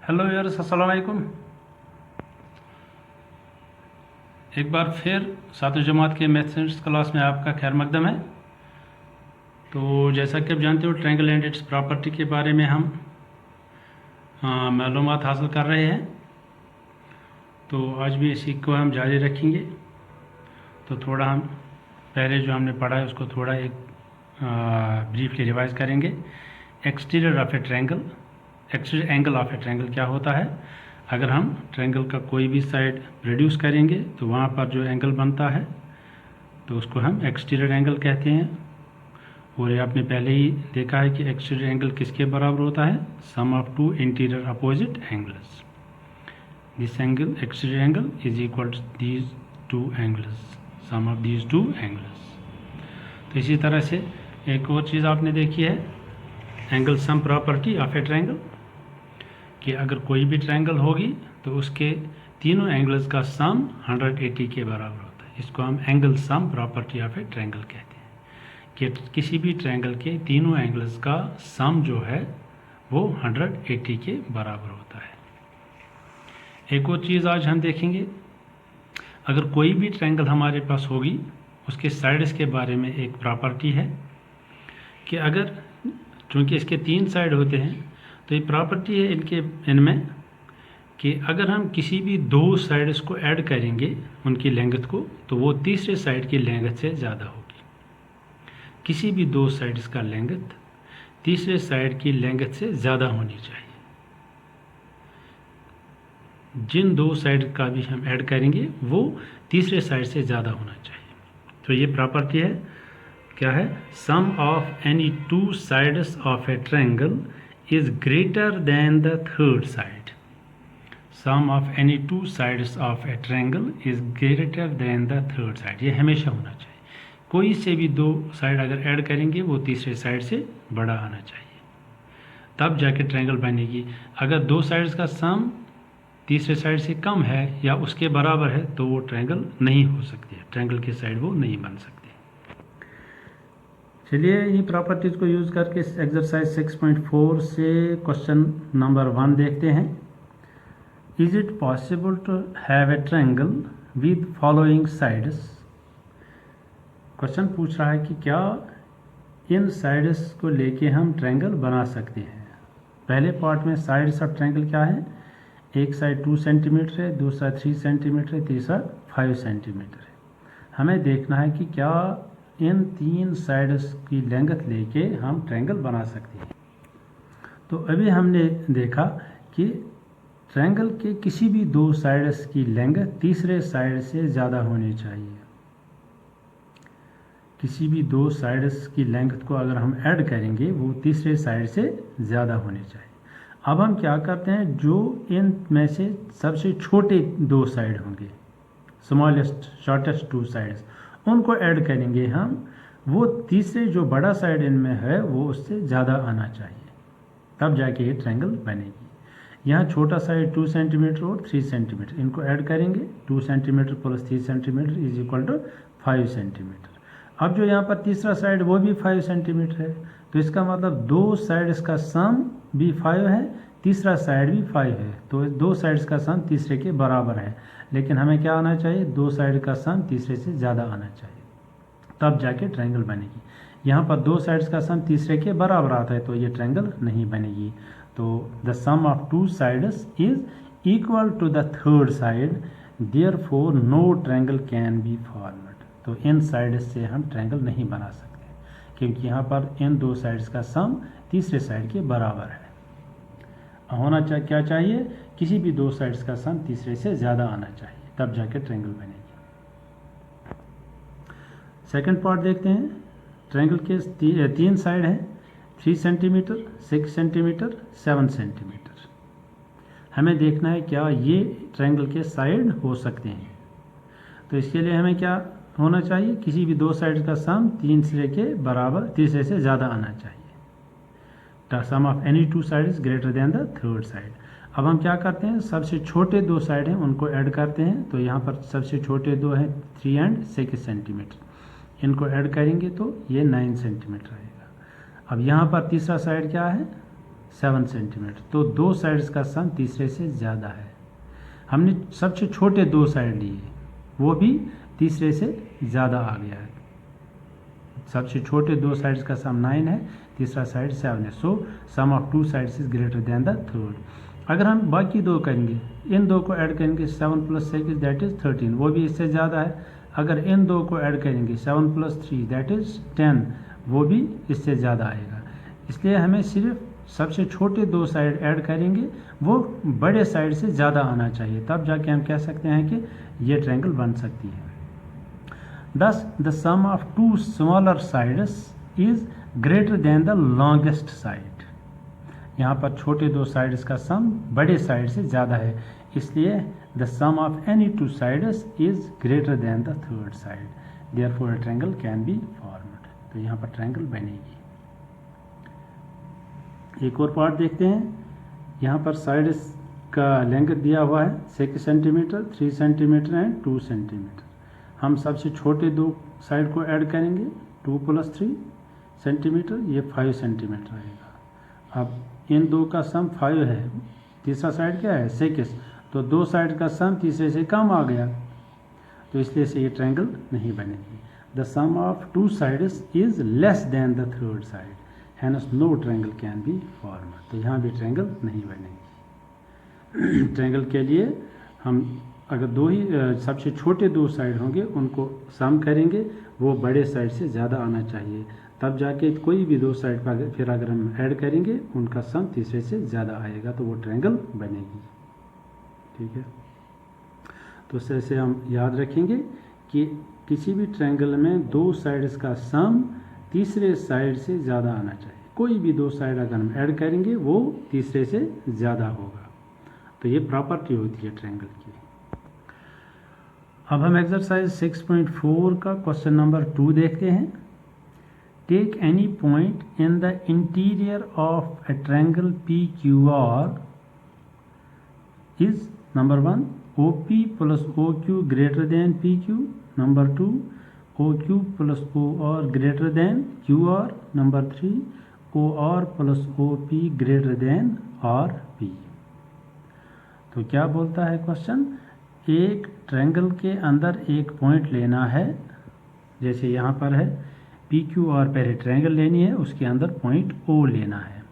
Hello यार, अस्सलाम वालेकुम। एक बार फिर सातवीं जमात के मैथमेटिक्स क्लास में आपका खैर मकदम है। तो जैसा कि आप जानते हो, ट्रायंगल एंड इट्स प्रॉपर्टी के बारे में हम मालूमात हासिल कर रहे हैं। तो आज भी इसी को हम जारी रखेंगे। तो थोड़ा हम पहले जो हमने पढ़ा है उसको थोड़ा एक ब्रीफली रिवाइज करेंगे। Exterior of a triangle, exterior angle of a triangle क्या होता है। अगर हम ट्रायंगल का कोई भी साइड रिड्यूस करेंगे तो वहाँ पर जो एंगल बनता है तो उसको हम एक्सटीरियर एंगल कहते हैं। और ये आपने पहले ही देखा है कि एक्सटीरियर एंगल किसके बराबर होता है, sum of two interior opposite angles. This angle exterior angle is equal to these two angles, sum of these two angles. तो इसी तरह से एक और चीज़ आपने देखी है, angle sum property of a triangle, कि अगर कोई भी ट्रायंगल होगी तो उसके तीनों एंगल्स का सम 180 के बराबर होता है। इसको हम angle sum property of a triangle कहते हैं कि किसी भी ट्रायंगल के तीनों एंगल्स का सम जो है वो 180 के बराबर होता है। एक और चीज़ आज हम देखेंगे, अगर कोई भी ट्रायंगल हमारे पास होगी उसके साइड्स के बारे में एक प्रॉपर्टी है कि अगर, चूँकि इसके 3 साइड होते हैं तो ये प्रॉपर्टी है इनमें कि अगर हम किसी भी 2 साइड्स को ऐड करेंगे उनकी लेंथ को, तो वो तीसरे साइड की लेंथ से ज़्यादा होगी। किसी भी 2 साइड्स का लेंथ तीसरे साइड की लेंथ से ज़्यादा होनी चाहिए। जिन 2 साइड का भी हम ऐड करेंगे वो तीसरे साइड से ज़्यादा होना चाहिए। तो ये प्रॉपर्टी है, क्या है, sum of any 2 sides of a triangle is greater than the third side. Sum of any 2 sides of a triangle is greater than the third side. ये हमेशा होना चाहिए। कोई से भी 2 साइड अगर ऐड करेंगे वो तीसरे साइड से बड़ा आना चाहिए, तब जाके ट्रायंगल बनेगी। अगर 2 साइड्स का सम तीसरे साइड से कम है या उसके बराबर है तो वो ट्रायंगल नहीं हो सकती है, ट्रायंगल की साइड वो नहीं बन सकती। चलिए इन्हीं प्रॉपर्टीज़ को यूज़ करके एक्सरसाइज 6.4 से क्वेश्चन नंबर 1 देखते हैं। Is it possible to have a triangle with following sides. Question पूछ रहा है कि क्या इन साइड्स को लेके हम ट्रायंगल बना सकते हैं। पहले पार्ट में साइड्स ऑफ ट्रायंगल क्या है, एक साइड 2 सेंटीमीटर है, दूसरा 3 सेंटीमीटर है, तीसरा 5 सेंटीमीटर है। हमें देखना है कि क्या इन 3 साइड्स की लेंथ लेके हम ट्रायंगल बना सकते हैं। तो अभी हमने देखा कि ट्रायंगल के किसी भी 2 साइड्स की लेंथ तीसरे साइड से ज़्यादा होनी चाहिए। किसी भी 2 साइड्स की लेंथ को अगर हम ऐड करेंगे वो तीसरे साइड से ज़्यादा होनी चाहिए। अब हम क्या करते हैं, जो इन में से सबसे छोटे 2 साइड होंगे, स्मॉलेस्ट शॉर्टेस्ट 2 साइड्स, उनको ऐड करेंगे हम, वो तीसरे जो बड़ा साइड इनमें है वो उससे ज़्यादा आना चाहिए, तब जाके ये ट्रायंगल बनेगी। यहाँ छोटा साइड 2 सेंटीमीटर और 3 सेंटीमीटर, इनको ऐड करेंगे, 2 centimetre plus 3 centimetre is equal to 5 centimetre. अब जो यहाँ पर तीसरा साइड वो भी 5 सेंटीमीटर है, तो इसका मतलब 2 साइड्स का सम भी 5 है, तीसरा साइड भी 5 है, तो 2 साइड्स का सम तीसरे के बराबर है। लेकिन हमें क्या आना चाहिए, 2 साइड का सम तीसरे से ज़्यादा आना चाहिए, तब जाके ट्रायंगल बनेगी। यहाँ पर 2 साइड्स का सम तीसरे के बराबर आता है तो ये ट्रायंगल नहीं बनेगी। तो the sum of 2 sides is equal to the third side, therefore no triangle can be formed. तो इन साइड्स से हम ट्रायंगल नहीं बना सकते क्योंकि यहाँ पर इन 2 साइड्स का सम तीसरे साइड के बराबर है। होना क्या चाहिए, किसी भी 2 साइड्स का सम तीसरे से ज़्यादा आना चाहिए, तब जाके ट्रायंगल बनेगी। सेकंड पार्ट देखते हैं। ट्रायंगल के 3 साइड हैं, 3 सेंटीमीटर, 6 सेंटीमीटर, 7 सेंटीमीटर। हमें देखना है क्या ये ट्रायंगल के साइड हो सकते हैं। तो इसके लिए हमें क्या होना चाहिए, किसी भी 2 साइड का सम तीसरे के बराबर, तीसरे से ज़्यादा आना चाहिए। Sum of any 2 side is greater than the third side. अब हम क्या करते हैं, सबसे छोटे 2 साइड हैं उनको ऐड करते हैं। तो यहाँ पर सबसे छोटे 2 हैं 3 एंड 6 सेंटीमीटर, इनको ऐड करेंगे तो ये 9 सेंटीमीटर आएगा। अब यहाँ पर तीसरा साइड क्या है, 7 सेंटीमीटर। तो दो साइड्स का सम तीसरे से ज़्यादा है। हमने सबसे छोटे दो साइड लिए, वो भी तीसरे से ज़्यादा आ गया है। सबसे छोटे दो साइड्स का सम 9 है, तीसरा साइड 7 है। So sum of two sides is greater than the third. अगर हम बाकी दो करेंगे, इन दो को ऐड करेंगे 7 + 6 दैट इज़ 13, वो भी इससे ज़्यादा है। अगर इन दो को ऐड करेंगे 7 + 3 दैट इज़ 10, वो भी इससे ज़्यादा आएगा। इसलिए हमें सिर्फ सबसे छोटे दो साइड ऐड करेंगे, वो बड़े साइड से ज़्यादा आना चाहिए, तब जाके हम कह सकते हैं कि ये ट्रायंगल बन सकती है। Thus, the sum of two smaller sides is greater than the longest side. यहाँ पर छोटे दो साइड्स का सम बड़े साइड से ज़्यादा है, इसलिए the sum of any two sides is greater than the third side. Therefore, a triangle can be formed. तो यहाँ पर ट्रायंगल बनेगी। एक और पार्ट देखते हैं। यहाँ पर साइड्स का लेंथ दिया हुआ है 6 सेंटीमीटर, 3 सेंटीमीटर एंड 2 सेंटीमीटर। हम सबसे छोटे दो साइड को ऐड करेंगे, 2 + 3 सेंटीमीटर, ये 5 सेंटीमीटर आएगा। अब इन दो का सम 5 है, तीसरा साइड क्या है 6, तो दो साइड का सम तीसरे से कम आ गया, तो इसलिए से ये ट्रायंगल नहीं बनेगी। The sum of two sides is less than the third side, hence no triangle can be form. तो यहाँ भी ट्रायंगल नहीं बनेगी। ट्रायंगल के लिए हम अगर दो ही सबसे छोटे दो साइड होंगे, उनको सम करेंगे, वो बड़े साइड से ज़्यादा आना चाहिए, तब जाके कोई भी दो साइड पर फिर अगर हम ऐड करेंगे, उनका सम तीसरे से ज़्यादा आएगा, तो वो ट्रायंगल बनेगी। ठीक है, तो इससे हम याद रखेंगे कि किसी भी ट्रायंगल में दो साइड्स का सम तीसरे साइड से ज़्यादा आना चाहिए। कोई भी दो साइड अगर हम ऐड करेंगे, वो तीसरे से ज़्यादा होगा। तो ये प्रॉपर्टी होती है ट्रायंगल की। अब हम एक्सरसाइज 6.4 का क्वेश्चन नंबर 2 देखते हैं। Take any point in the interior of a triangle PQR is number 1 OP + OQ greater than PQ, number 2 OQ + OR greater than QR, number 3 OR + OP greater than RP। तो क्या बोलता है question, एक triangle के अंदर एक point लेना है, जैसे यहाँ पर है PQR, पहले ट्रायंगल लेनी है, उसके अंदर पॉइंट O लेना है।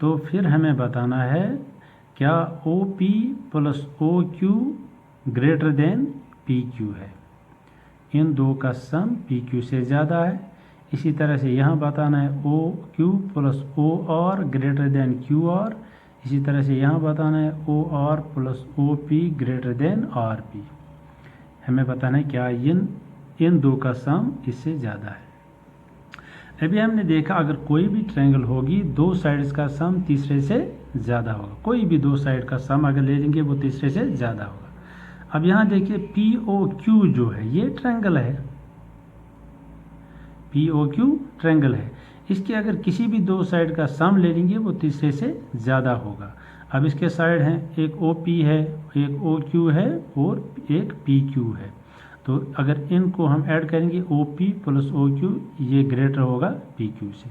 तो फिर हमें बताना है क्या OP + OQ greater than PQ है। इन दो का सम PQ से ज़्यादा है। इसी तरह से यहाँ बताना है OQ + OR greater than QR। इसी तरह से यहाँ बताना है OR + OP greater than RP। हमें बताना है क्या इन दो का सम इससे ज़्यादा है। अभी हमने देखा अगर कोई भी ट्रायंगल होगी, दो साइड्स का सम तीसरे से ज़्यादा होगा। कोई भी दो साइड का सम अगर ले लेंगे, वो तीसरे से ज़्यादा होगा। अब यहाँ देखिए POQ जो है, ये ट्रायंगल है, POQ ट्रायंगल है। इसके अगर किसी भी दो साइड का सम ले लेंगे, वो तीसरे से ज़्यादा होगा। अब इसके साइड हैं, एक OP है, एक OQ है और एक PQ है। तो अगर इनको हम ऐड करेंगे OP + OQ, ये ग्रेटर होगा PQ से।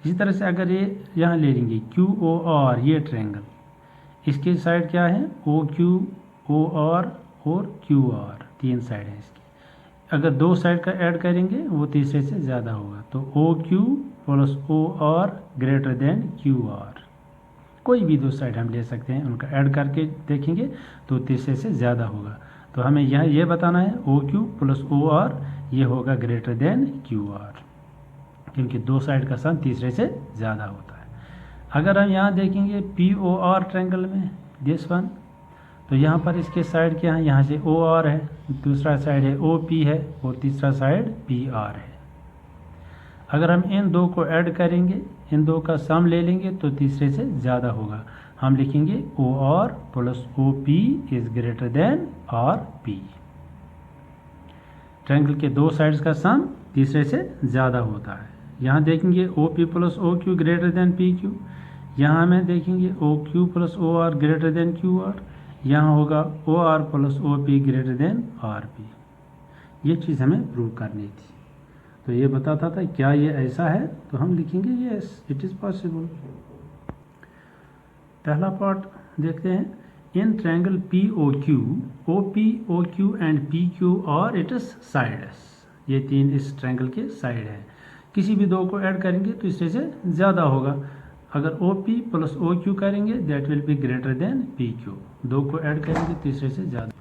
इसी तरह से अगर ये यहाँ ले लेंगे QOR, ये ट्रायंगल, इसके साइड क्या है OQ, OR और QR, तीन साइड है इसकी। अगर दो साइड का ऐड करेंगे, वो तीसरे से ज़्यादा होगा। तो OQ + OR greater than QR। कोई भी दो साइड हम ले सकते हैं, उनका ऐड करके देखेंगे तो तीसरे से ज़्यादा होगा। तो हमें यहाँ ये बताना है OQ + OR ये होगा ग्रेटर देन QR, क्योंकि दो साइड का सम तीसरे से ज़्यादा होता है। अगर हम यहाँ देखेंगे POR ट्रायंगल में, दिस वन, तो यहाँ पर इसके साइड क्या है, यहाँ से OR है, दूसरा साइड है OP है और तीसरा साइड PR है। अगर हम इन दो को ऐड करेंगे, इन दो का सम ले लेंगे, तो तीसरे से ज़्यादा होगा। हम लिखेंगे OR + OP is greater then RP। Triangle के दो साइड्स का सम तीसरे से ज़्यादा होता है। यहाँ देखेंगे OP + OQ greater than PQ, यहाँ हमें देखेंगे OQ + OR greater than QR, यहाँ होगा OR + OP greater than RP। ये चीज़ हमें प्रूव करनी थी। तो ये बताता था क्या ये ऐसा है, तो हम लिखेंगे यस इट इज़ पॉसिबल। पहला पार्ट देखते हैं। In triangle P O Q, O P O Q and P Q और इट इज साइड्स, ये तीन इस ट्रायंगल के साइड है। किसी भी दो को ऐड करेंगे तो इससे से ज़्यादा होगा। अगर O P plus O Q करेंगे that will be greater than P Q, दो को ऐड करेंगे तीसरे से ज़्यादा,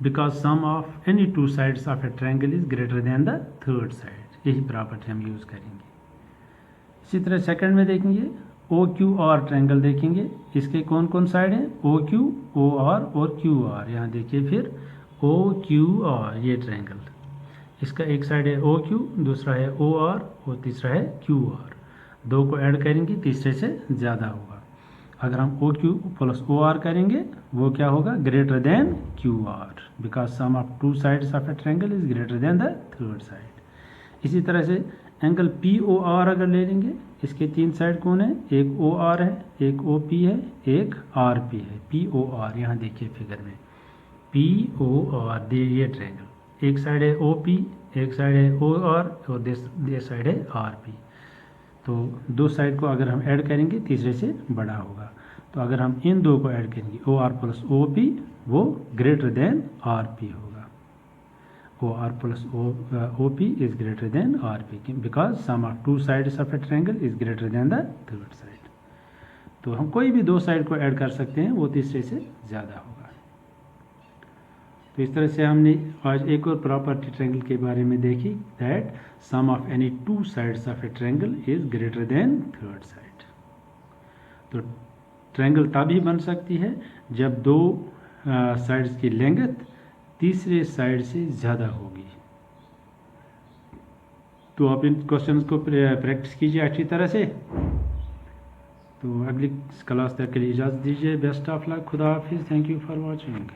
because sum of any two sides of a triangle is greater than the third side, यही प्रॉपर्टी हम यूज़ करेंगे। इसी तरह सेकंड में देखेंगे ओ क्यू आर ट्रायंगल देखेंगे, इसके कौन कौन साइड हैं, ओ क्यू, ओ आर और क्यू आर। यहाँ देखिए फिर ओ क्यू आर ये ट्रायंगल, इसका एक साइड है ओ क्यू, दूसरा है ओ आर और तीसरा है क्यू आर। दो को ऐड करेंगे तीसरे से ज़्यादा होगा। अगर हम O Q plus O R करेंगे वो क्या होगा, greater than Q R, because sum of two sides of a triangle is greater than the third side. इसी तरह से एंगल पी ओ आर अगर ले लेंगे, इसके तीन साइड कौन है, एक ओ आर है, एक ओ पी है, एक आर पी है। पी ओ आर यहाँ देखिए फिगर में पी ओ आर, ये ट्रायंगल, एक साइड है ओ पी, एक साइड है ओ आर और ये साइड है आर पी। तो दो साइड को अगर हम ऐड करेंगे तीसरे से बड़ा होगा। तो अगर हम इन दो को ऐड करेंगे O R plus O P, वो ग्रेटर देन आर पी होगा। O R plus O P is greater than R P, because sum of two sides of a triangle is greater than the third side. तो हम कोई भी दो side को add कर सकते हैं, वो तीसरे से ज़्यादा होगा। तो इस तरह से हमने आज एक और प्रॉपर्टी ट्रायंगल के बारे में देखी, that sum of any two sides of a triangle is greater than third side. तो ट्रायंगल तभी बन सकती है जब दो साइड्स की लेंथ तीसरे साइड से ज़्यादा होगी। तो आप इन क्वेश्चंस को प्रैक्टिस कीजिए अच्छी तरह से। तो अगली क्लास तक के लिए इजाज़त दीजिए। बेस्ट ऑफ लक, खुदा हाफिज़, थैंक यू फॉर वॉचिंग।